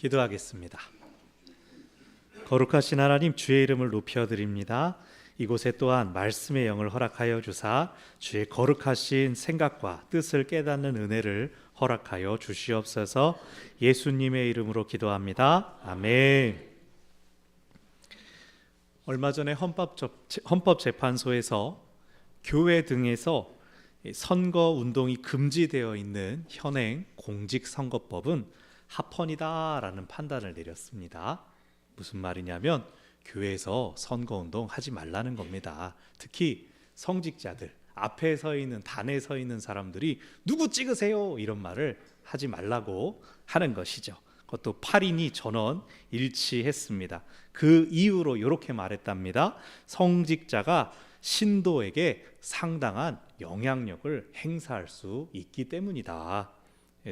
기도하겠습니다. 거룩하신 하나님, 주의 이름을 높여드립니다. 이곳에 또한 말씀의 영을 허락하여 주사 주의 거룩하신 생각과 뜻을 깨닫는 은혜를 허락하여 주시옵소서. 예수님의 이름으로 기도합니다. 아멘. 얼마 전에 헌법재판소에서 교회 등에서 선거운동이 금지되어 있는 현행 공직선거법은 합헌이다라는 판단을 내렸습니다. 무슨 말이냐면 교회에서 선거운동 하지 말라는 겁니다. 특히 성직자들, 앞에 서 있는, 단에 서 있는 사람들이 누구 찍으세요 이런 말을 하지 말라고 하는 것이죠. 그것도 8인이 전원 일치했습니다. 그 이유로 이렇게 말했답니다. 성직자가 신도에게 상당한 영향력을 행사할 수 있기 때문이다.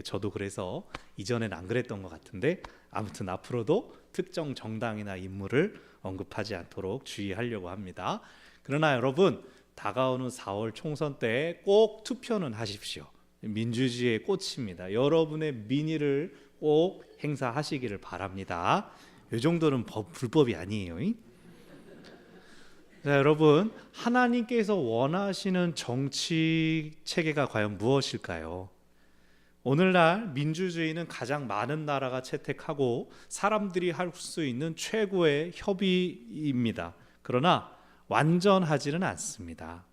저도 그래서 이전엔 안 그랬던 것 같은데 아무튼 앞으로도 특정 정당이나 인물을 언급하지 않도록 주의하려고 합니다. 그러나 여러분, 다가오는 4월 총선 때 꼭 투표는 하십시오. 민주주의의 꽃입니다. 여러분의 민의를 꼭 행사하시기를 바랍니다. 이 정도는 불법이 아니에요. 자, 여러분, 하나님께서 원하시는 정치 체계가 과연 무엇일까요? 오늘날 민주주의는 가장 많은 나라가 채택하고 사람들이 할 수 있는 최고의 협의입니다. 그러나 완전하지는 않습니다.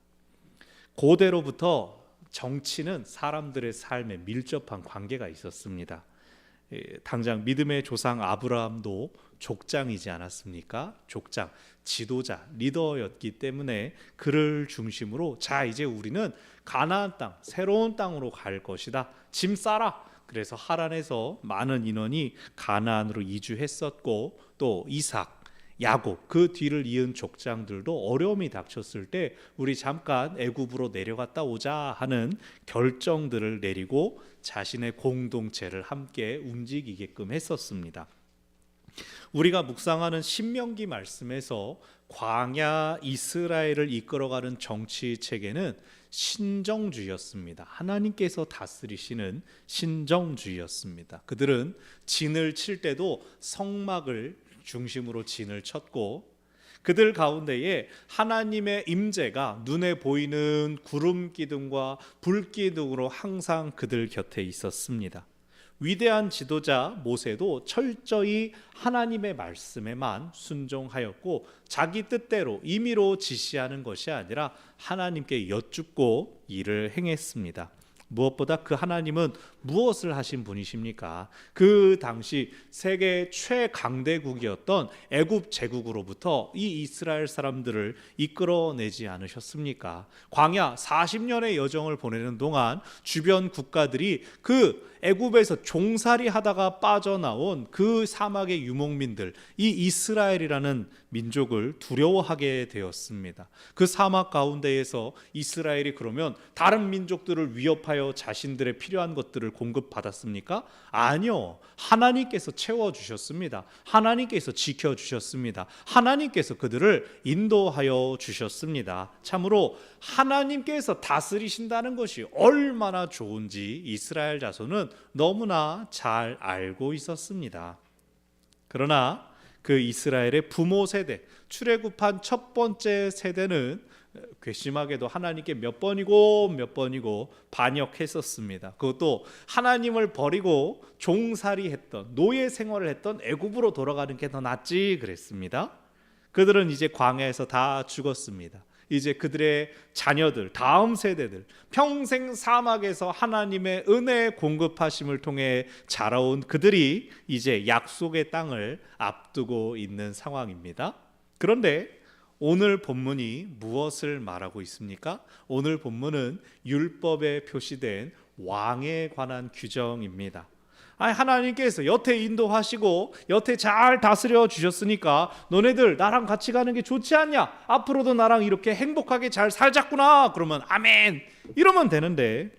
고대로부터 정치는 사람들의 삶에 밀접한 관계가 있었습니다. 당장 믿음의 조상 아브라함도 족장이지 않았습니까? 족장, 지도자, 리더였기 때문에 그를 중심으로 자, 이제 우리는 가나안 땅, 새로운 땅으로 갈 것이다. 짐 싸라. 그래서 하란에서 많은 인원이 가나안으로 이주했었고, 또 이삭, 야곱, 그 뒤를 이은 족장들도 어려움이 닥쳤을 때 우리 잠깐 애굽으로 내려갔다 오자 하는 결정들을 내리고 자신의 공동체를 함께 움직이게끔 했었습니다. 우리가 묵상하는 신명기 말씀에서 광야 이스라엘을 이끌어가는 정치 체계는 신정주의였습니다. 하나님께서 다스리시는 신정주의였습니다. 그들은 진을 칠 때도 성막을 중심으로 진을 쳤고, 그들 가운데에 하나님의 임재가 눈에 보이는 구름 기둥과 불 기둥으로 항상 그들 곁에 있었습니다. 위대한 지도자 모세도 철저히 하나님의 말씀에만 순종하였고, 자기 뜻대로 임의로 지시하는 것이 아니라 하나님께 여쭙고 일을 행했습니다. 무엇보다 그 하나님은 무엇을 하신 분이십니까? 그 당시 세계 최강대국이었던 애굽 제국으로부터 이 이스라엘 사람들을 이끌어내지 않으셨습니까? 광야 40년의 여정을 보내는 동안 주변 국가들이 그 애굽에서 종살이 하다가 빠져나온 그 사막의 유목민들, 이 이스라엘이라는 민족을 두려워하게 되었습니다. 그 사막 가운데에서 이스라엘이 그러면 다른 민족들을 위협하여 자신들의 필요한 것들을 공급받았습니까? 아니요. 하나님께서 채워주셨습니다. 하나님께서 지켜주셨습니다. 하나님께서 그들을 인도하여 주셨습니다. 참으로 하나님께서 다스리신다는 것이 얼마나 좋은지 이스라엘 자손은 너무나 잘 알고 있었습니다. 그러나 그 이스라엘의 부모 세대, 출애굽한 첫 번째 세대는 괘씸하게도 하나님께 몇 번이고 반역했었습니다. 그것도 하나님을 버리고 종살이했던, 노예 생활을 했던 애굽으로 돌아가는 게 더 낫지 그랬습니다. 그들은 이제 광야에서 다 죽었습니다. 이제 그들의 자녀들, 다음 세대들, 평생 사막에서 하나님의 은혜 공급하심을 통해 자라온 그들이 이제 약속의 땅을 앞두고 있는 상황입니다. 그런데 오늘 본문이 무엇을 말하고 있습니까? 오늘 본문은 율법에 표시된 왕에 관한 규정입니다. 하나님께서 여태 인도하시고 여태 잘 다스려 주셨으니까 너네들 나랑 같이 가는 게 좋지 않냐? 앞으로도 나랑 이렇게 행복하게 잘 살자꾸나. 그러면 아멘 이러면 되는데,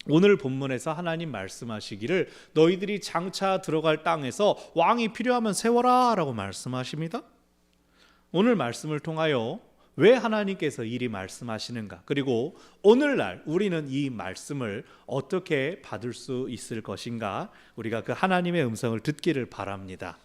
오늘 본문에서 하나님 말씀하시기를 너희들이 장차 들어갈 땅에서 왕이 필요하면 세워라 라고 말씀하십니다. 오늘 말씀을 통하여 왜 하나님께서 이리 말씀하시는가? 그리고 오늘날 우리는 이 말씀을 어떻게 받을 수 있을 것인가? 우리가 그 하나님의 음성을 듣기를 바랍니다.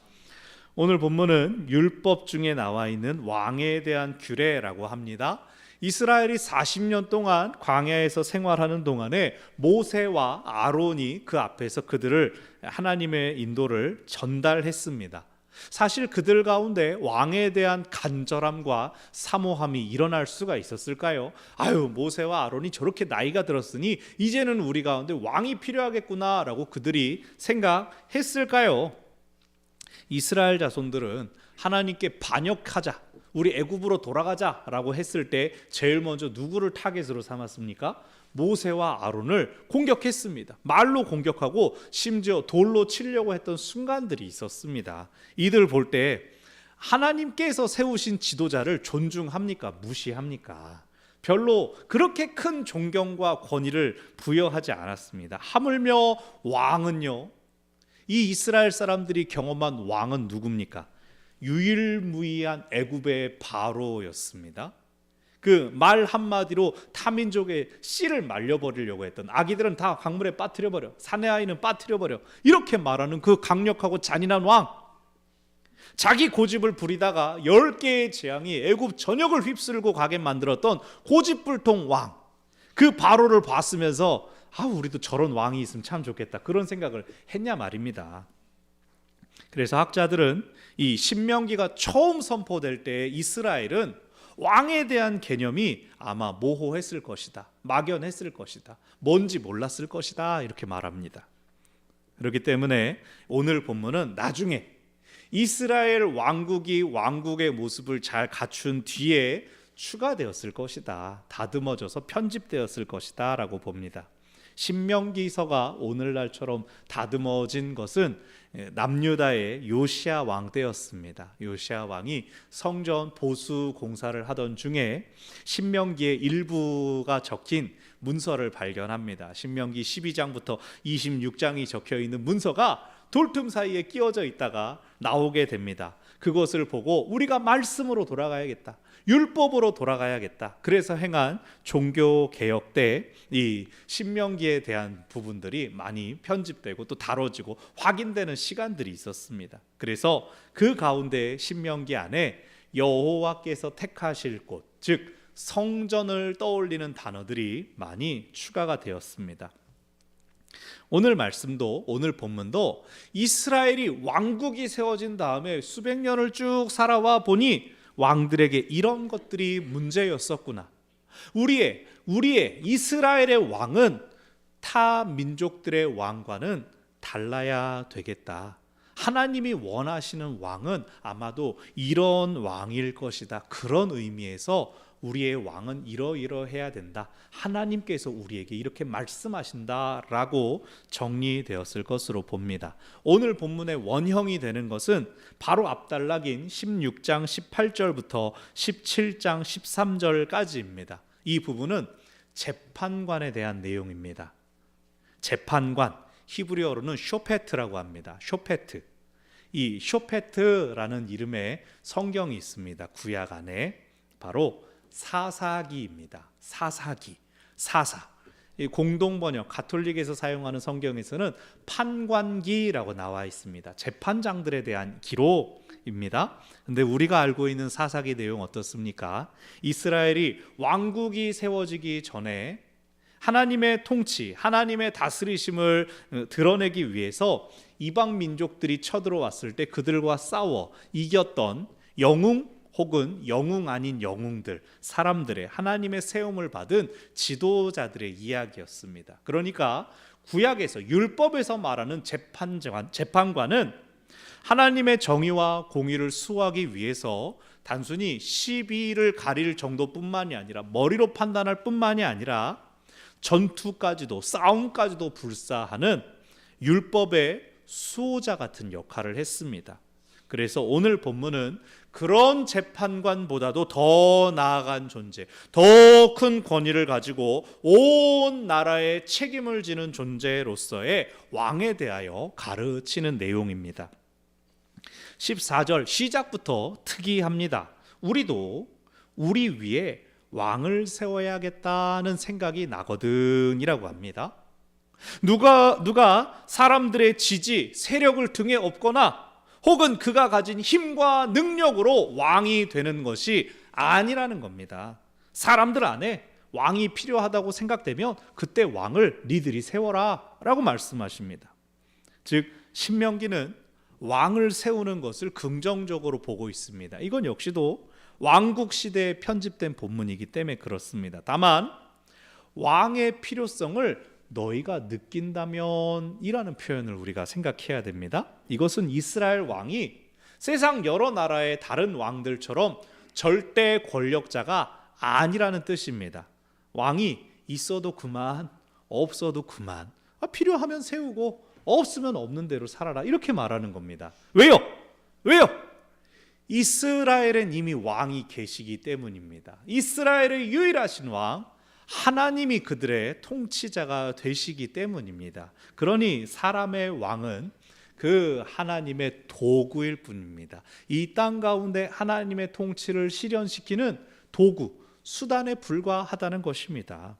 오늘 본문은 율법 중에 나와 있는 왕에 대한 규례라고 합니다. 이스라엘이 40년 동안 광야에서 생활하는 동안에 모세와 아론이 그 앞에서 그들을 하나님의 인도를 전달했습니다. 사실 그들 가운데 왕에 대한 간절함과 사모함이 일어날 수가 있었을까요? 모세와 아론이 저렇게 나이가 들었으니 이제는 우리 가운데 왕이 필요하겠구나라고 그들이 생각했을까요? 이스라엘 자손들은 하나님께 반역하자, 우리 애굽으로 돌아가자라고 했을 때 제일 먼저 누구를 타겟으로 삼았습니까? 모세와 아론을 공격했습니다. 말로 공격하고 심지어 돌로 치려고 했던 순간들이 있었습니다. 이들 볼 때 하나님께서 세우신 지도자를 존중합니까? 무시합니까? 별로 그렇게 큰 존경과 권위를 부여하지 않았습니다. 하물며 왕은요, 이 이스라엘 사람들이 경험한 왕은 누굽니까? 유일무이한 애굽의 바로였습니다. 그 말 한마디로 타민족의 씨를 말려버리려고 했던, 아기들은 다 강물에 빠뜨려버려, 사내 아이는 빠뜨려버려, 이렇게 말하는 그 강력하고 잔인한 왕, 자기 고집을 부리다가 10개의 재앙이 애굽 전역을 휩쓸고 가게 만들었던 고집불통 왕, 그 바로를 봤으면서 우리도 저런 왕이 있으면 참 좋겠다, 그런 생각을 했냐 말입니다. 그래서 학자들은 이 신명기가 처음 선포될 때 이스라엘은 왕에 대한 개념이 아마 모호했을 것이다, 막연했을 것이다, 뭔지 몰랐을 것이다, 이렇게 말합니다. 그렇기 때문에 오늘 본문은 나중에 이스라엘 왕국이 왕국의 모습을 잘 갖춘 뒤에 추가되었을 것이다, 다듬어져서 편집되었을 것이다 라고 봅니다. 신명기서가 오늘날처럼 다듬어진 것은 남유다의 요시야 왕 때였습니다. 요시야 왕이 성전 보수 공사를 하던 중에 신명기의 일부가 적힌 문서를 발견합니다. 신명기 12장부터 26장이 적혀 있는 문서가 돌틈 사이에 끼워져 있다가 나오게 됩니다. 그것을 보고 우리가 말씀으로 돌아가야겠다, 율법으로 돌아가야겠다, 그래서 행한 종교개혁 때 이 신명기에 대한 부분들이 많이 편집되고 또 다뤄지고 확인되는 시간들이 있었습니다. 그래서 그 가운데 신명기 안에 여호와께서 택하실 곳, 즉 성전을 떠올리는 단어들이 많이 추가가 되었습니다. 오늘 말씀도, 오늘 본문도 이스라엘이 왕국이 세워진 다음에 수백 년을 쭉 살아와 보니 왕들에게 이런 것들이 문제였었구나. 우리의 이스라엘의 왕은 타 민족들의 왕과는 달라야 되겠다. 하나님이 원하시는 왕은 아마도 이런 왕일 것이다. 그런 의미에서 우리의 왕은 이러이러해야 된다, 하나님께서 우리에게 이렇게 말씀하신다라고 정리되었을 것으로 봅니다. 오늘 본문의 원형이 되는 것은 바로 앞단락인 16장 18절부터 17장 13절까지입니다. 이 부분은 재판관에 대한 내용입니다. 재판관, 히브리어로는 쇼페트라고 합니다. 쇼페트. 이 쇼페트라는 이름의 성경이 있습니다. 구약 안에 바로 사사기입니다. 사사기, 사사. 이 공동번역 가톨릭에서 사용하는 성경에서는 판관기라고 나와 있습니다. 재판장들에 대한 기록입니다. 근데 우리가 알고 있는 사사기 내용 어떻습니까? 이스라엘이 왕국이 세워지기 전에 하나님의 통치, 하나님의 다스리심을 드러내기 위해서 이방 민족들이 쳐들어왔을 때 그들과 싸워 이겼던 영웅 혹은 영웅 아닌 영웅들, 사람들의 하나님의 세움을 받은 지도자들의 이야기였습니다. 그러니까 구약에서, 율법에서 말하는 재판관은 하나님의 정의와 공의를 수호하기 위해서 단순히 시비를 가릴 정도뿐만이 아니라, 머리로 판단할 뿐만이 아니라 전투까지도, 싸움까지도 불사하는 율법의 수호자 같은 역할을 했습니다. 그래서 오늘 본문은 그런 재판관보다도 더 나아간 존재, 더 큰 권위를 가지고 온 나라에 책임을 지는 존재로서의 왕에 대하여 가르치는 내용입니다. 14절 시작부터 특이합니다. 우리 위에 왕을 세워야겠다는 생각이 나거든이라고 합니다. 누가 사람들의 지지, 세력을 등에 업거나 혹은 그가 가진 힘과 능력으로 왕이 되는 것이 아니라는 겁니다. 사람들 안에 왕이 필요하다고 생각되면 그때 왕을 니들이 세워라 라고 말씀하십니다. 즉 신명기는 왕을 세우는 것을 긍정적으로 보고 있습니다. 이건 역시도 왕국 시대에 편집된 본문이기 때문에 그렇습니다. 다만 왕의 필요성을 너희가 느낀다면 이라는 표현을 우리가 생각해야 됩니다. 이것은 이스라엘 왕이 세상 여러 나라의 다른 왕들처럼 절대 권력자가 아니라는 뜻입니다. 왕이 있어도 그만, 없어도 그만, 필요하면 세우고 없으면 없는 대로 살아라, 이렇게 말하는 겁니다. 왜요? 이스라엘엔 이미 왕이 계시기 때문입니다. 이스라엘의 유일하신 왕, 하나님이 그들의 통치자가 되시기 때문입니다. 그러니 사람의 왕은 그 하나님의 도구일 뿐입니다. 이 땅 가운데 하나님의 통치를 실현시키는 도구, 수단에 불과하다는 것입니다.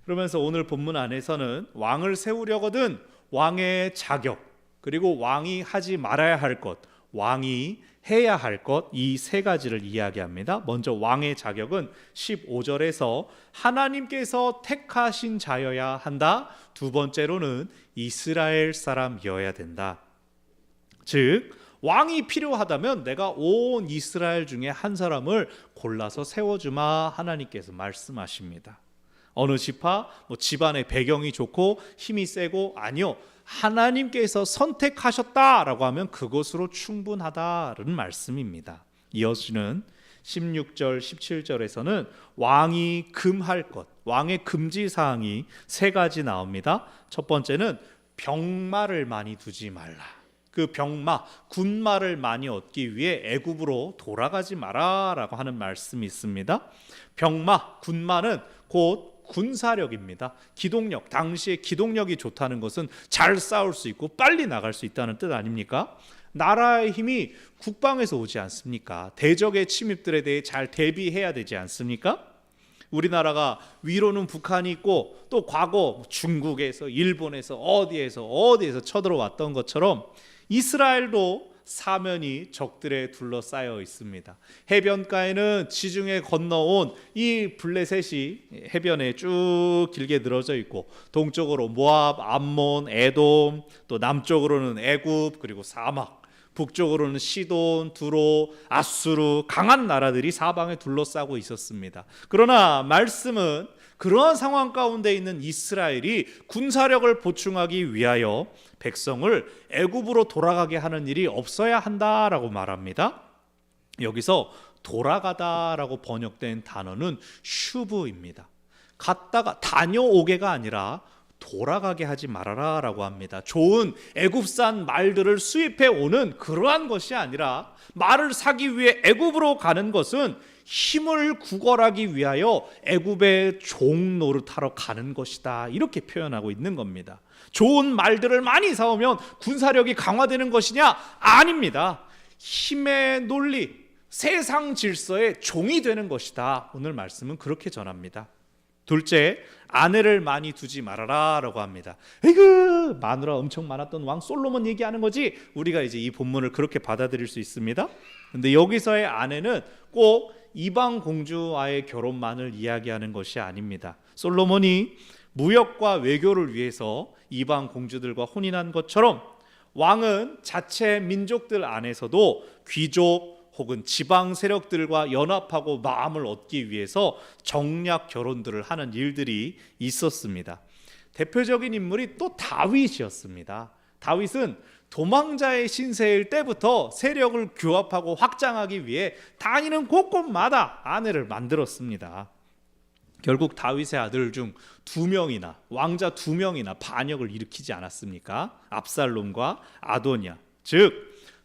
그러면서 오늘 본문 안에서는 왕을 세우려거든 왕의 자격, 그리고 왕이 하지 말아야 할 것, 왕이 해야 할 것, 이 세 가지를 이야기합니다. 먼저 왕의 자격은 15절에서 하나님께서 택하신 자여야 한다. 두 번째로는 이스라엘 사람이어야 된다. 즉 왕이 필요하다면 내가 온 이스라엘 중에 한 사람을 골라서 세워주마, 하나님께서 말씀하십니다. 어느 지파, 집안의 배경이 좋고 힘이 세고, 아니요, 하나님께서 선택하셨다라고 하면 그것으로 충분하다는 말씀입니다. 이어지는 16절 17절에서는 왕이 금할 것, 왕의 금지사항이 세 가지 나옵니다. 첫 번째는 병마를 많이 두지 말라. 그 병마, 군마를 많이 얻기 위해 애굽으로 돌아가지 마라라고 하는 말씀이 있습니다. 병마, 군마는 곧 군사력입니다. 기동력, 당시에 기동력이 좋다는 것은 잘 싸울 수 있고 빨리 나갈 수 있다는 뜻 아닙니까? 나라의 힘이 국방에서 오지 않습니까? 대적의 침입들에 대해 잘 대비해야 되지 않습니까? 우리나라가 위로는 북한이 있고 또 과거 중국에서, 일본에서, 어디에서 쳐들어왔던 것처럼 이스라엘도 사면이 적들에 둘러싸여 있습니다. 해변가에는 지중해 건너온 이 블레셋이 해변에 쭉 길게 늘어져 있고, 동쪽으로 모압, 암몬, 에돔, 또 남쪽으로는 애굽, 그리고 사막, 북쪽으로는 시돈, 두로, 아수르, 강한 나라들이 사방에 둘러싸고 있었습니다. 그러나 말씀은 그러한 상황 가운데 있는 이스라엘이 군사력을 보충하기 위하여 백성을 애굽으로 돌아가게 하는 일이 없어야 한다라고 말합니다. 여기서 돌아가다라고 번역된 단어는 슈브입니다. 갔다가 다녀오게가 아니라 돌아가게 하지 말아라 라고 합니다. 좋은 애굽산 말들을 수입해 오는 그러한 것이 아니라, 말을 사기 위해 애굽으로 가는 것은 힘을 구걸하기 위하여 애굽의 종 노릇하러 가는 것이다, 이렇게 표현하고 있는 겁니다. 좋은 말들을 많이 사오면 군사력이 강화되는 것이냐? 아닙니다. 힘의 논리, 세상 질서의 종이 되는 것이다. 오늘 말씀은 그렇게 전합니다. 둘째, 아내를 많이 두지 말아라 라고 합니다. 에이그, 마누라 엄청 많았던 왕 솔로몬 얘기하는 거지, 우리가 이제 이 본문을 그렇게 받아들일 수 있습니다. 근데 여기서의 아내는 꼭 이방 공주와의 결혼만을 이야기하는 것이 아닙니다. 솔로몬이 무역과 외교를 위해서 이방 공주들과 혼인한 것처럼 왕은 자체 민족들 안에서도 귀족 혹은 지방 세력들과 연합하고 마음을 얻기 위해서 정략 결혼들을 하는 일들이 있었습니다. 대표적인 인물이 또 다윗이었습니다. 다윗은 도망자의 신세일 때부터 세력을 규합하고 확장하기 위해 다니는 곳곳마다 아내를 만들었습니다. 결국 다윗의 아들 중 2명이나, 왕자 2명이나 반역을 일으키지 않았습니까? 압살롬과 아도니아. 즉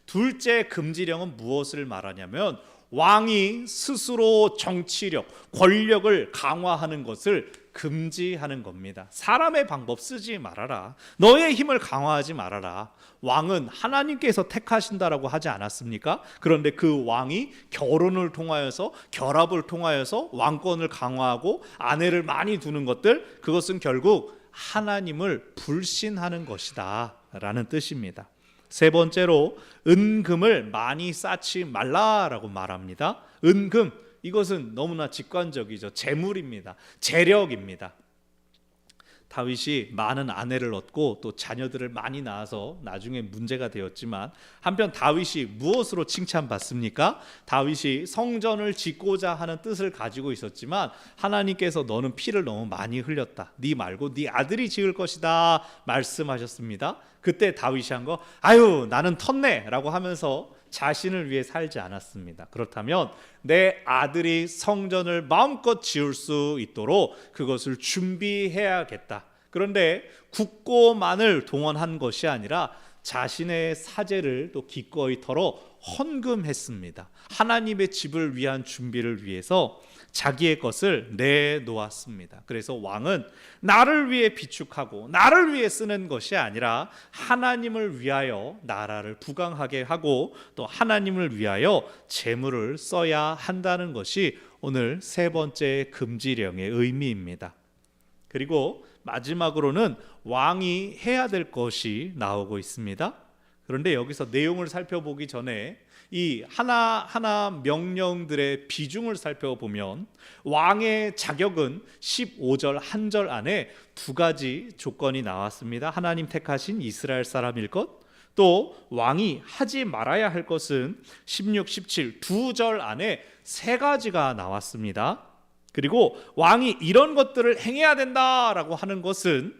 둘째 금지령은 무엇을 말하냐면, 왕이 스스로 정치력, 권력을 강화하는 것을 금지하는 겁니다. 사람의 방법 쓰지 말아라. 너의 힘을 강화하지 말아라. 왕은 하나님께서 택하신다라고 하지 않았습니까? 그런데 그 왕이 결혼을 통하여서, 결합을 통하여서 왕권을 강화하고 아내를 많이 두는 것들, 그것은 결국 하나님을 불신하는 것이다 라는 뜻입니다. 세 번째로 은금을 많이 쌓지 말라라고 말합니다. 은금, 이것은 너무나 직관적이죠. 재물입니다. 재력입니다. 다윗이 많은 아내를 얻고 또 자녀들을 많이 낳아서 나중에 문제가 되었지만, 한편 다윗이 무엇으로 칭찬받습니까? 다윗이 성전을 짓고자 하는 뜻을 가지고 있었지만 하나님께서 너는 피를 너무 많이 흘렸다. 네 말고 네 아들이 지을 것이다 말씀하셨습니다. 그때 다윗이 한 거, 아유 나는 텄네 라고 하면서 자신을 위해 살지 않았습니다. 그렇다면 내 아들이 성전을 마음껏 지을 수 있도록 그것을 준비해야겠다. 그런데 국고만을 동원한 것이 아니라 자신의 사제를 또 기꺼이 털어 헌금했습니다. 하나님의 집을 위한 준비를 위해서 자기의 것을 내놓았습니다. 그래서 왕은 나를 위해 비축하고 나를 위해 쓰는 것이 아니라 하나님을 위하여 나라를 부강하게 하고 또 하나님을 위하여 재물을 써야 한다는 것이 오늘 세 번째 금지령의 의미입니다. 그리고 마지막으로는 왕이 해야 될 것이 나오고 있습니다. 그런데 여기서 내용을 살펴보기 전에 이 하나하나 명령들의 비중을 살펴보면 왕의 자격은 15절 한 절 안에 두 가지 조건이 나왔습니다. 하나님 택하신 이스라엘 사람일 것, 또 왕이 하지 말아야 할 것은 16, 17 두 절 안에 세 가지가 나왔습니다. 그리고 왕이 이런 것들을 행해야 된다라고 하는 것은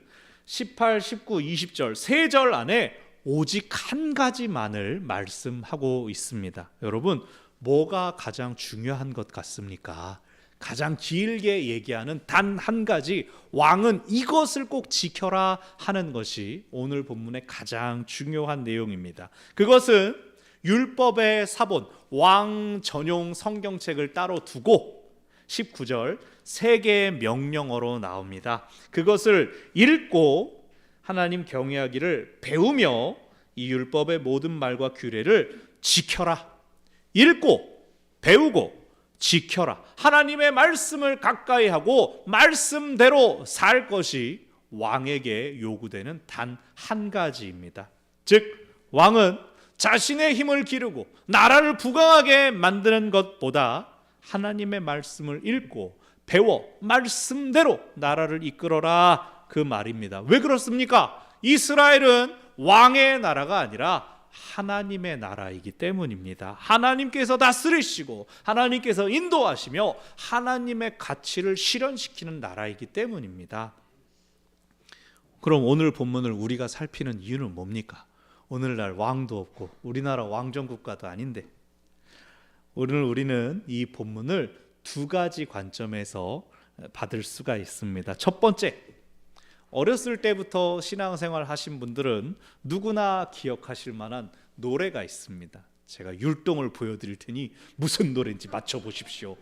18, 19, 20절 세 절 안에 오직 한 가지만을 말씀하고 있습니다. 여러분, 뭐가 가장 중요한 것 같습니까? 가장 길게 얘기하는 단 한 가지, 왕은 이것을 꼭 지켜라 하는 것이 오늘 본문의 가장 중요한 내용입니다. 그것은 율법의 사본, 왕 전용 성경책을 따로 두고 19절 세 개의 명령어로 나옵니다. 그것을 읽고 하나님 경외하기를 배우며 이 율법의 모든 말과 규례를 지켜라. 읽고 배우고 지켜라. 하나님의 말씀을 가까이 하고 말씀대로 살 것이 왕에게 요구되는 단 한 가지입니다. 즉 왕은 자신의 힘을 기르고 나라를 부강하게 만드는 것보다 하나님의 말씀을 읽고 배워 말씀대로 나라를 이끌어라, 그 말입니다. 왜 그렇습니까? 이스라엘은 왕의 나라가 아니라 하나님의 나라이기 때문입니다. 하나님께서 다스리시고 하나님께서 인도하시며 하나님의 가치를 실현시키는 나라이기 때문입니다. 그럼 오늘 본문을 우리가 살피는 이유는 뭡니까? 오늘날 왕도 없고 우리나라 왕정국가도 아닌데, 오늘 우리는 이 본문을 두 가지 관점에서 받을 수가 있습니다. 첫 번째, 어렸을 때부터 신앙생활 하신 분들은 누구나 기억하실 만한 노래가 있습니다. 제가 율동을 보여드릴 테니 무슨 노래인지 맞춰보십시오.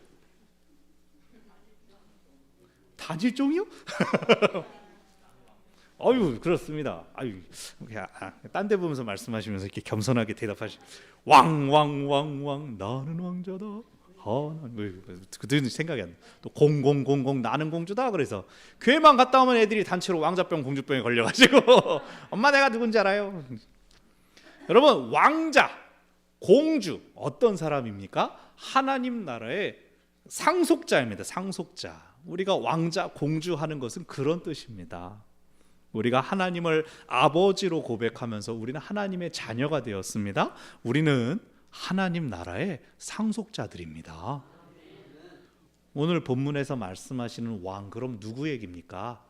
단일종이요? 아유, 그렇습니다. 아유, 딴 데 보면서 말씀하시면서 이렇게 겸손하게 대답하시. 왕왕왕왕 나는 왕자다. 그들 생각이 안 나. 또 0000 나는 공주다. 그래서 교회만 갔다 오면 애들이 단체로 왕자병 공주병에 걸려가지고 엄마 내가 누군지 알아요? 여러분, 왕자, 공주 어떤 사람입니까? 하나님 나라의 상속자입니다. 상속자. 우리가 왕자, 공주 하는 것은 그런 뜻입니다. 우리가 하나님을 아버지로 고백하면서 우리는 하나님의 자녀가 되었습니다. 우리는 하나님 나라의 상속자들입니다. 오늘 본문에서 말씀하시는 왕, 그럼 누구 얘기입니까?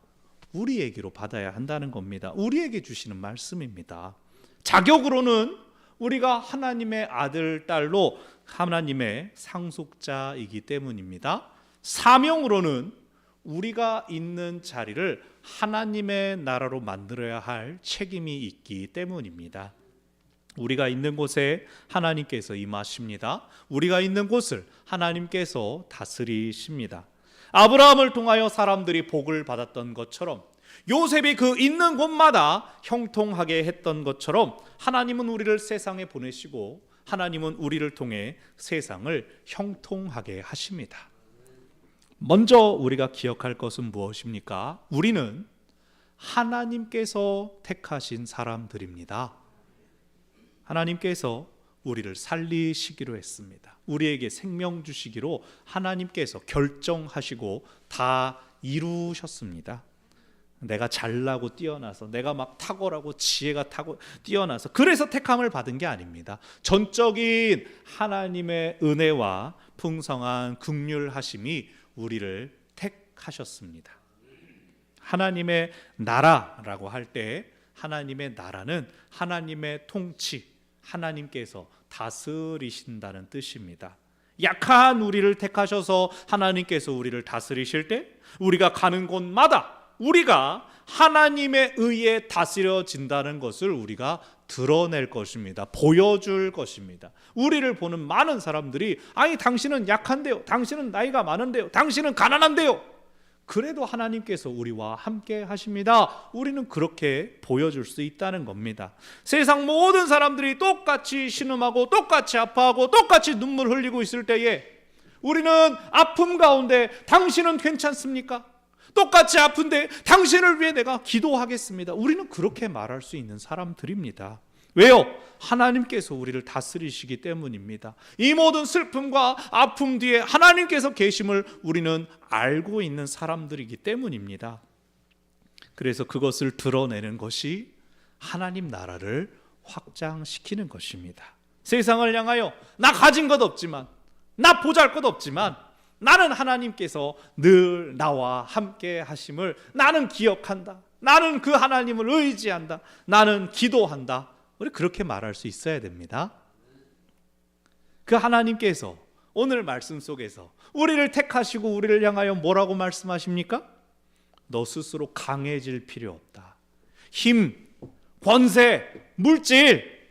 우리 얘기로 받아야 한다는 겁니다. 우리에게 주시는 말씀입니다. 자격으로는 우리가 하나님의 아들, 딸로 하나님의 상속자이기 때문입니다. 사명으로는 우리가 있는 자리를 하나님의 나라로 만들어야 할 책임이 있기 때문입니다. 우리가 있는 곳에 하나님께서 임하십니다. 우리가 있는 곳을 하나님께서 다스리십니다. 아브라함을 통하여 사람들이 복을 받았던 것처럼, 요셉이 그 있는 곳마다 형통하게 했던 것처럼, 하나님은 우리를 세상에 보내시고 하나님은 우리를 통해 세상을 형통하게 하십니다. 먼저 우리가 기억할 것은 무엇입니까? 우리는 하나님께서 택하신 사람들입니다. 하나님께서 우리를 살리시기로 했습니다. 우리에게 생명 주시기로 하나님께서 결정하시고 다 이루셨습니다. 내가 잘나고 뛰어나서, 내가 막 탁월하고 지혜가 뛰어나서 그래서 택함을 받은 게 아닙니다. 전적인 하나님의 은혜와 풍성한 긍휼하심이 우리를 택하셨습니다. 하나님의 나라라고 할 때, 하나님의 나라는 하나님의 통치, 하나님께서 다스리신다는 뜻입니다. 약한 우리를 택하셔서 하나님께서 우리를 다스리실 때, 우리가 가는 곳마다 우리가 하나님의 의에 다스려진다는 것을 우리가 드러낼 것입니다. 보여줄 것입니다. 우리를 보는 많은 사람들이, 아니 당신은 약한데요, 당신은 나이가 많은데요, 당신은 가난한데요, 그래도 하나님께서 우리와 함께 하십니다. 우리는 그렇게 보여줄 수 있다는 겁니다. 세상 모든 사람들이 똑같이 신음하고 똑같이 아파하고 똑같이 눈물 흘리고 있을 때에 우리는 아픔 가운데 당신은 괜찮습니까? 똑같이 아픈데 당신을 위해 내가 기도하겠습니다. 우리는 그렇게 말할 수 있는 사람들입니다. 왜요? 하나님께서 우리를 다스리시기 때문입니다. 이 모든 슬픔과 아픔 뒤에 하나님께서 계심을 우리는 알고 있는 사람들이기 때문입니다. 그래서 그것을 드러내는 것이 하나님 나라를 확장시키는 것입니다. 세상을 향하여 나 가진 것 없지만, 나 보잘것 없지만 나는 하나님께서 늘 나와 함께 하심을 나는 기억한다. 나는 그 하나님을 의지한다. 나는 기도한다. 우리 그렇게 말할 수 있어야 됩니다. 그 하나님께서 오늘 말씀 속에서 우리를 택하시고 우리를 향하여 뭐라고 말씀하십니까? 너 스스로 강해질 필요 없다. 힘, 권세, 물질,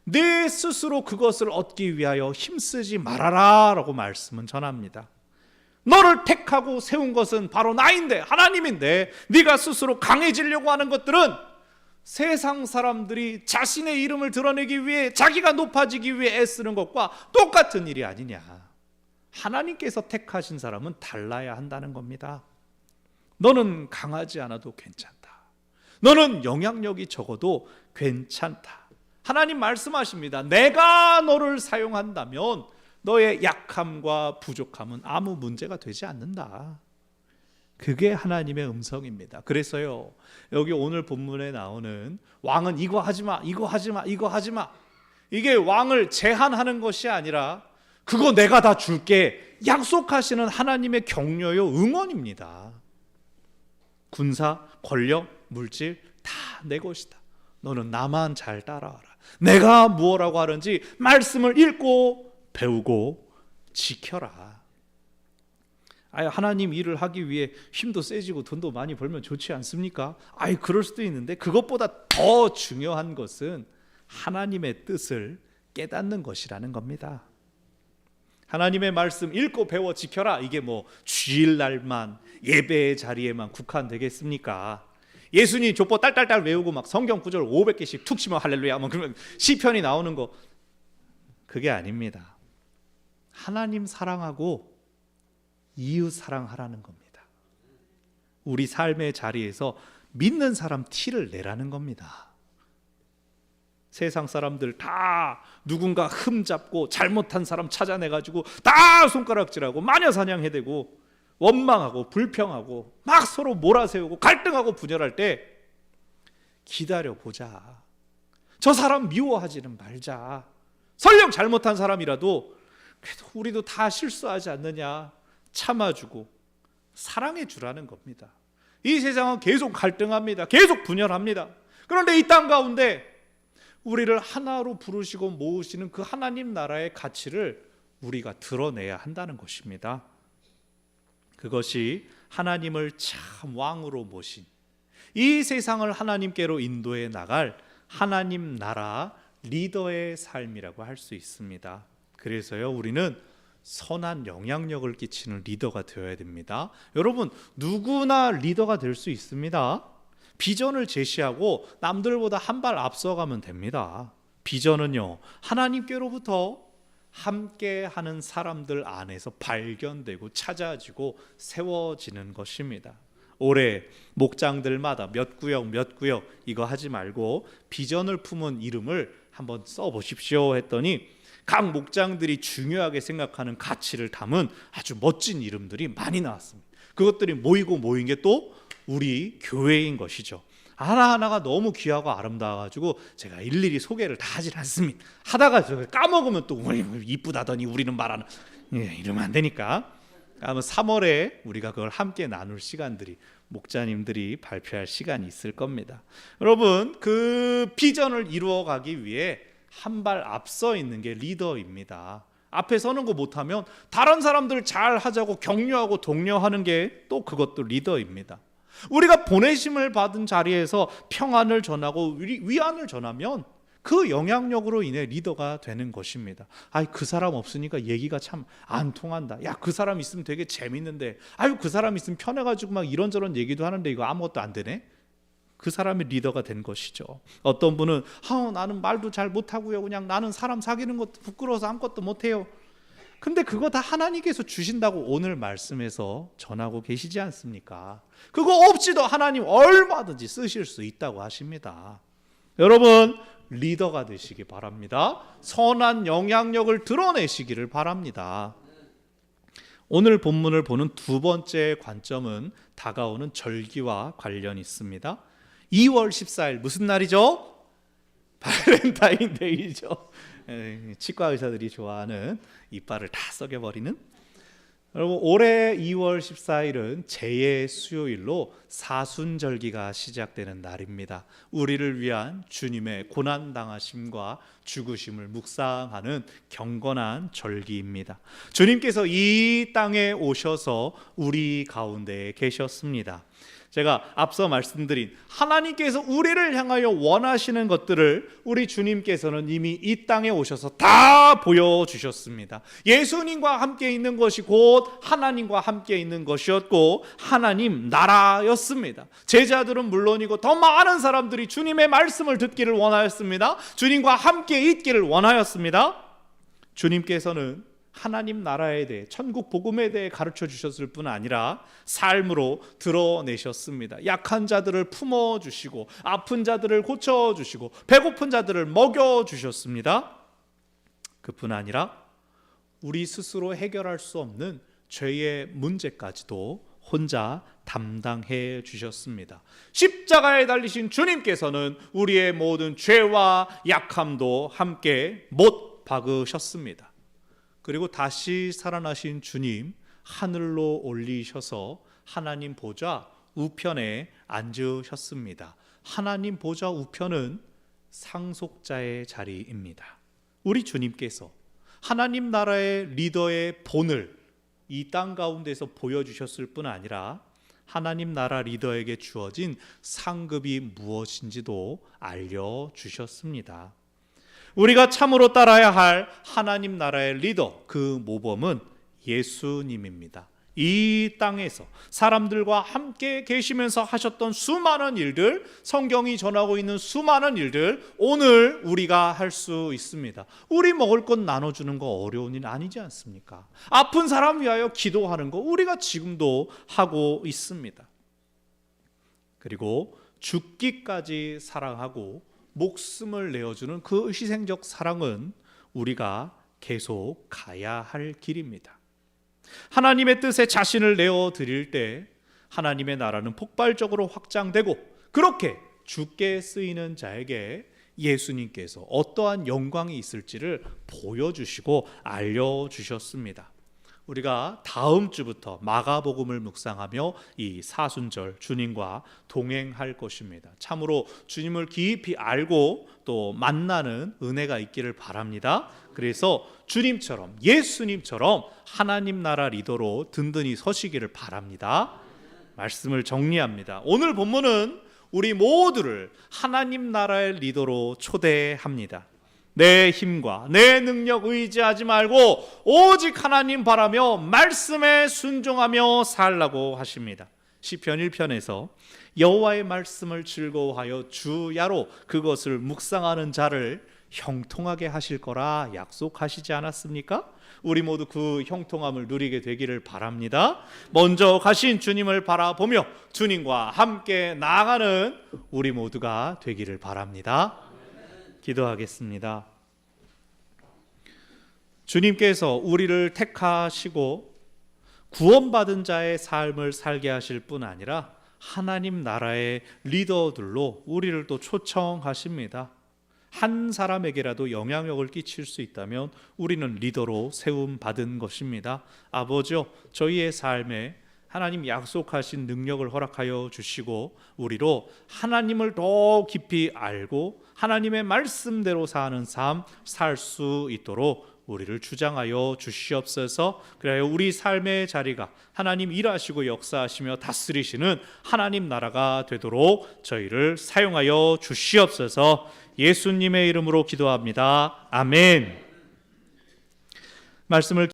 내 스스로 그것을 얻기 위하여 힘쓰지 말아라 라고 말씀은 전합니다. 너를 택하고 세운 것은 바로 나인데, 하나님인데, 네가 스스로 강해지려고 하는 것들은 세상 사람들이 자신의 이름을 드러내기 위해, 자기가 높아지기 위해 애쓰는 것과 똑같은 일이 아니냐. 하나님께서 택하신 사람은 달라야 한다는 겁니다. 너는 강하지 않아도 괜찮다. 너는 영향력이 적어도 괜찮다. 하나님 말씀하십니다. 내가 너를 사용한다면 너의 약함과 부족함은 아무 문제가 되지 않는다. 그게 하나님의 음성입니다. 그래서요, 여기 오늘 본문에 나오는 왕은 이거 하지마, 이거 하지마, 이거 하지마, 이게 왕을 제한하는 것이 아니라 그거 내가 다 줄게 약속하시는 하나님의 격려요, 응원입니다. 군사, 권력, 물질 다 내 것이다. 너는 나만 잘 따라와라. 내가 무엇라고 하는지 말씀을 읽고 배우고 지켜라. 하나님 일을 하기 위해 힘도 세지고 돈도 많이 벌면 좋지 않습니까? 그럴 수도 있는데 그것보다 더 중요한 것은 하나님의 뜻을 깨닫는 것이라는 겁니다. 하나님의 말씀 읽고 배워 지켜라. 이게 뭐 주일날만 예배의 자리에만 국한되겠습니까? 예수님 족보 딸딸딸 외우고 막 성경 구절 500개씩 툭 치면 할렐루야 뭐 그러면 시편이 나오는 거, 그게 아닙니다. 하나님 사랑하고 이웃 사랑하라는 겁니다. 우리 삶의 자리에서 믿는 사람 티를 내라는 겁니다. 세상 사람들 다 누군가 흠잡고 잘못한 사람 찾아내가지고 다 손가락질하고 마녀사냥해대고 원망하고 불평하고 막 서로 몰아세우고 갈등하고 분열할 때 기다려보자. 저 사람 미워하지는 말자. 설령 잘못한 사람이라도 그래도 우리도 다 실수하지 않느냐, 참아주고 사랑해주라는 겁니다. 이 세상은 계속 갈등합니다. 계속 분열합니다. 그런데 이 땅 가운데 우리를 하나로 부르시고 모으시는 그 하나님 나라의 가치를 우리가 드러내야 한다는 것입니다. 그것이 하나님을 참 왕으로 모신, 이 세상을 하나님께로 인도해 나갈 하나님 나라 리더의 삶이라고 할 수 있습니다. 그래서요, 우리는 선한 영향력을 끼치는 리더가 되어야 됩니다. 여러분, 누구나 리더가 될 수 있습니다. 비전을 제시하고 남들보다 한 발 앞서가면 됩니다. 비전은요, 하나님께로부터 함께하는 사람들 안에서 발견되고 찾아지고 세워지는 것입니다. 올해 목장들마다 몇 구역 이거 하지 말고 비전을 품은 이름을 한번 써보십시오 했더니 각 목장들이 중요하게 생각하는 가치를 담은 아주 멋진 이름들이 많이 나왔습니다. 그것들이 모인 게 또 우리 교회인 것이죠. 하나하나가 너무 귀하고 아름다워가지고 제가 일일이 소개를 다 하질 않습니다. 하다가 까먹으면 또 이쁘다더니 우리는 말하는 이러면 안 되니까. 아마 3월에 우리가 그걸 함께 나눌 시간들이 목자님들이 발표할 시간이 있을 겁니다. 여러분, 그 비전을 이루어가기 위해 한 발 앞서 있는 게 리더입니다. 앞에 서는 거 못하면 다른 사람들 잘 하자고 격려하고 독려하는 게 또 그것도 리더입니다. 우리가 보내심을 받은 자리에서 평안을 전하고 위안을 전하면 그 영향력으로 인해 리더가 되는 것입니다. 아이, 그 사람 없으니까 얘기가 참 안 통한다. 야, 그 사람 있으면 되게 재밌는데, 아유, 그 사람 있으면 편해가지고 막 이런저런 얘기도 하는데 이거 아무것도 안 되네. 그 사람이 리더가 된 것이죠. 어떤 분은 나는 말도 잘 못하고요, 그냥 나는 사람 사귀는 것도 부끄러워서 아무것도 못해요. 근데 그거 다 하나님께서 주신다고 오늘 말씀에서 전하고 계시지 않습니까? 그거 없이도 하나님 얼마든지 쓰실 수 있다고 하십니다. 여러분, 리더가 되시기 바랍니다. 선한 영향력을 드러내시기를 바랍니다. 오늘 본문을 보는 두 번째 관점은 다가오는 절기와 관련이 있습니다. 2월 14일 무슨 날이죠? 발렌타인데이죠. 치과 의사들이 좋아하는 이빨을 다 썩여버리는. 여러분, 올해 2월 14일은 재의 수요일로 사순절기가 시작되는 날입니다. 우리를 위한 주님의 고난당하심과 죽으심을 묵상하는 경건한 절기입니다. 주님께서 이 땅에 오셔서 우리 가운데 계셨습니다. 제가 앞서 말씀드린 하나님께서 우리를 향하여 원하시는 것들을 우리 주님께서는 이미 이 땅에 오셔서 다 보여주셨습니다. 예수님과 함께 있는 것이 곧 하나님과 함께 있는 것이었고 하나님 나라였습니다. 제자들은 물론이고 더 많은 사람들이 주님의 말씀을 듣기를 원하였습니다. 주님과 함께 있기를 원하였습니다. 주님께서는 하나님 나라에 대해, 천국 복음에 대해 가르쳐 주셨을 뿐 아니라 삶으로 드러내셨습니다. 약한 자들을 품어주시고 아픈 자들을 고쳐주시고 배고픈 자들을 먹여주셨습니다. 그뿐 아니라 우리 스스로 해결할 수 없는 죄의 문제까지도 혼자 담당해 주셨습니다. 십자가에 달리신 주님께서는 우리의 모든 죄와 약함도 함께 못 박으셨습니다. 그리고 다시 살아나신 주님 하늘로 올리셔서 하나님 보좌 우편에 앉으셨습니다. 하나님 보좌 우편은 상속자의 자리입니다. 우리 주님께서 하나님 나라의 리더의 본을 이 땅 가운데서 보여주셨을 뿐 아니라 하나님 나라 리더에게 주어진 상급이 무엇인지도 알려주셨습니다. 우리가 참으로 따라야 할 하나님 나라의 리더, 그 모범은 예수님입니다. 이 땅에서 사람들과 함께 계시면서 하셨던 수많은 일들, 성경이 전하고 있는 수많은 일들 오늘 우리가 할 수 있습니다. 우리 먹을 것 나눠주는 거 어려운 일 아니지 않습니까? 아픈 사람 위하여 기도하는 거 우리가 지금도 하고 있습니다. 그리고 죽기까지 사랑하고 목숨을 내어주는 그 희생적 사랑은 우리가 계속 가야 할 길입니다. 하나님의 뜻에 자신을 내어드릴 때 하나님의 나라는 폭발적으로 확장되고 그렇게 죽게 쓰이는 자에게 예수님께서 어떠한 영광이 있을지를 보여주시고 알려주셨습니다. 우리가 다음 주부터 마가복음을 묵상하며 이 사순절 주님과 동행할 것입니다. 참으로 주님을 깊이 알고 또 만나는 은혜가 있기를 바랍니다. 그래서 주님처럼, 예수님처럼 하나님 나라 리더로 든든히 서시기를 바랍니다. 말씀을 정리합니다. 오늘 본문은 우리 모두를 하나님 나라의 리더로 초대합니다. 내 힘과 내 능력 의지하지 말고 오직 하나님 바라며 말씀에 순종하며 살라고 하십니다. 시편 1편에서 여호와의 말씀을 즐거워하여 주야로 그것을 묵상하는 자를 형통하게 하실 거라 약속하시지 않았습니까? 우리 모두 그 형통함을 누리게 되기를 바랍니다. 먼저 가신 주님을 바라보며 주님과 함께 나아가는 우리 모두가 되기를 바랍니다. 기도하겠습니다. 주님께서 우리를 택하시고 구원받은 자의 삶을 살게 하실 뿐 아니라 하나님 나라의 리더들로 우리를 또 초청하십니다. 한 사람에게라도 영향력을 끼칠 수 있다면 우리는 리더로 세움받은 것입니다. 아버지요, 저희의 삶에 하나님 약속하신 능력을 허락하여 주시고 우리로 하나님을 더 깊이 알고 하나님의 말씀대로 사는 삶 살 수 있도록 우리를 주장하여 주시옵소서. 그래야 우리 삶의 자리가 하나님 일하시고 역사하시며 다스리시는 하나님 나라가 되도록 저희를 사용하여 주시옵소서. 예수님의 이름으로 기도합니다. 아멘. 말씀을